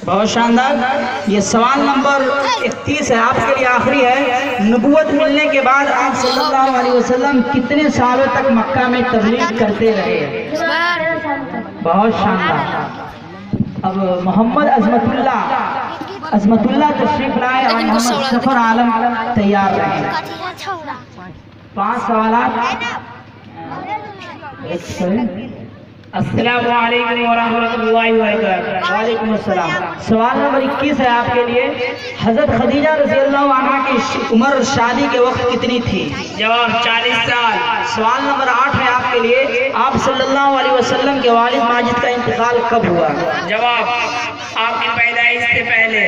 बहुत शानदार। ये सवाल नंबर 31 है, आपके लिए आखिरी है। नबूवत मिलने के बाद आप सल्लल्लाहु अलैहि वसल्लम कितने सालों तक मक्का में तबलीग करते रहे? बहुत शानदार। अब मोहम्मद अजमतुल्लाह तशरीफ लाए और मोहम्मद सफर आलम तैयार रहे। 5 सवाल। अस्सलामु अलैकुम व रहमतुल्लाहि व बरकातहू। वालेकुम अस्सलाम। सवाल नंबर 21 है आपके लिए। हजरत खदीजा रज़ियल्लाहु अन्हा की उम्र शादी के वक्त कितनी थी? जवाब 40 साल। सवाल नंबर 8 है आपके लिए। आप सल्लल्लाहु अलैहि वसल्लम के वालिद माजिद का इंतकाल कब हुआ? जवाब आपकी पैदाइश से पहले।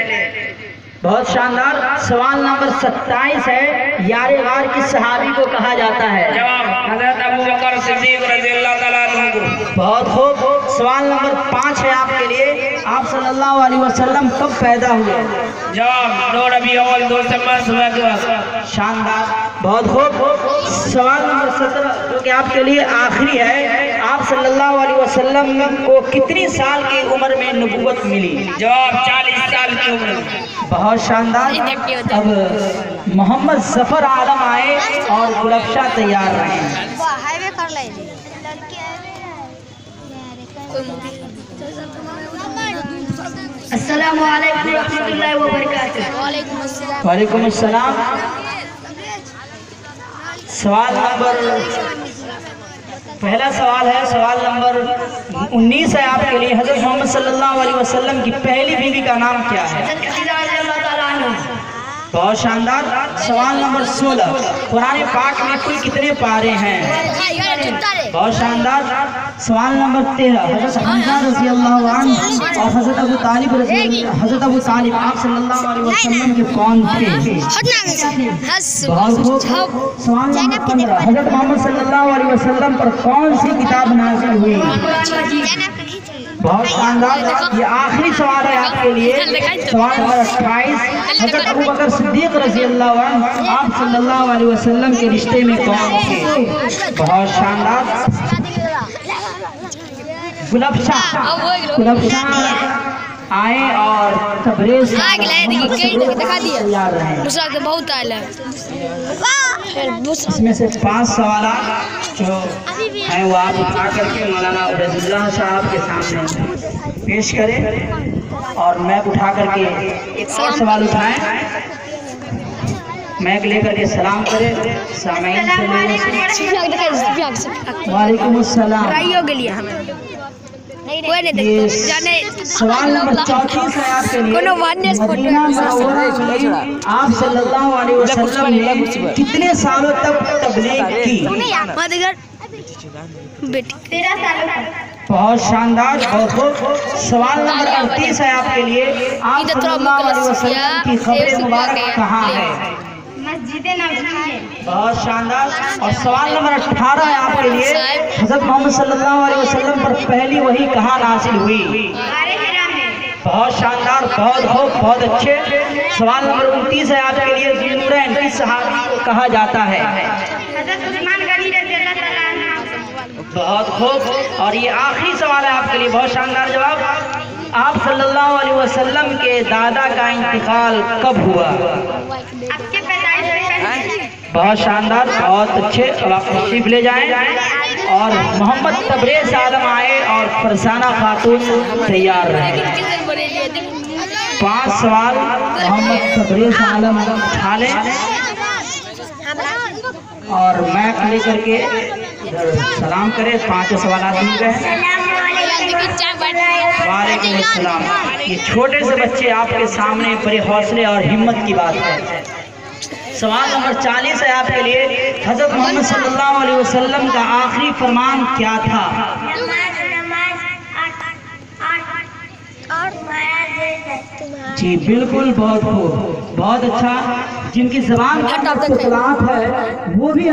बहुत शानदार। सवाल नंबर 27 है। यारे गार किस सहाबी को कहा जाता है? जवाब हजरत अबू बकर सिद्दीक रज़ियल्लाहु ताला अन्हु को। बहुत खूब। सवाल नंबर 5 है आपके लिए। आप सल्लल्लाहु अलैहि वसल्लम कब पैदा हुए? जवाब 2 रबीउल अव्वल 2 सितंबर सुबह के वक्त। शानदार, बहुत खूब। सवाल नंबर 17 जो कि आपके लिए आखिरी है। आप सल्लल्लाहु अलैहि वसल्लम को कितनी साल की उम्र में नबूवत मिली? जवाब 40 साल की उम्र। बहुत शानदार। अब मोहम्मद जफर आलम आए और गुलबशा तैयार रहे। अस्सलामु अलैकुम व रहमतुल्लाहि व बरकातहू। वालेकुम अस्सलाम। सवाल नंबर पहला सवाल है, सवाल नंबर 19 है आपके लिए। हजरत मोहम्मद सल्लल्लाहु अलैहि वसल्लम की पहली बीवी का नाम क्या है? बहुत शानदार। सवाल नंबर 16। कुरान पाक में कुल कितने पारे हैं? बहुत शानदार। सवाल नंबर 13। हजरत हमजा रज़ियल्लाहु अन्हु और हजरत अबू तालिब आप सल्लल्लाहु अलैहि वसल्लम के कौन थे? बहुत खूब। सवाल नंबर 15। हजरत मोहम्मद सल्लल्लाहु अलैहि वसल्लम पर कौन सी किताब नाज़िल हुई? बहुत शानदार। ये आखिरी सवाल है आपके लिए। सवाल नंबर 28। हजरत अबू बकर सिद्दीक रज़ियल्लाहु अन्हु आप सल्लल्लाहु अलैहि वसल्लम के रिश्ते में कौन थे? बहुत शानदार। गुलबशा आए और तबरेज तैयार रहे। बहुत इसमें से 5 सवाल जो हैं वो आप उठा करके मौलाना उबैदुल्लाह साहब के सामने पेश करें और मैं उठा करके एक और सवाल उठाएं। मैक लेकर के सलाम करें। सामईन से वालेकुम अस्सलाम। सवाल नंबर 34 है आपके लिए। मदीना मुनव्वरा में आप सल्लल्लाहु अलैहि वसल्लम ने कितने सालों तक तबलीग की? 13 साल। बहुत शानदार, बहुत। सवाल नंबर 38 है आपके लिए। आप सल्लल्लाहु अलैहि वसल्लम की कब्र मुबारक कहाँ है? मस्जिद नबवी। बहुत शानदार। और सवाल नंबर 18 है आपके लिए। हज़रत मोहम्मद सल्लल्लाहु अलैहि वसल्लम पर पहली वही कहाँ नाज़िल हुई? बहुत शानदार, बहुत अच्छे। सवाल नंबर 29 है आपके लिए। ज़ुन्नूरैन किस सहाबी को कहा जाता है? बहुत खूब। और ये आखिरी सवाल है आपके लिए। बहुत शानदार जवाब। आप सल्लल्लाहु अलैहि वसल्लम के दादा का इंतकाल कब हुआ? बहुत शानदार, बहुत अच्छे। अब आप तशरीफ ले जाएं और मोहम्मद तबरेज आलम आए और फरसाना खातून तैयार रहे। 5 सवाल मोहम्मद तबरेज आलम उठा लें और मैक लेकर के सलाम करें। 5 सवाल मिल गए। वालेकुम अस्सलाम। ये छोटे से बच्चे आपके सामने बड़े हौसले और हिम्मत की बात है। सवाल नंबर 40 है आपके लिए। हज़रत मोहम्मद सल्लल्लाहु अलैहि वसल्लम का आखिरी फरमान क्या था? जी बिल्कुल, बहुत अच्छा। जिनकी ज़बान पर तलात है वो भी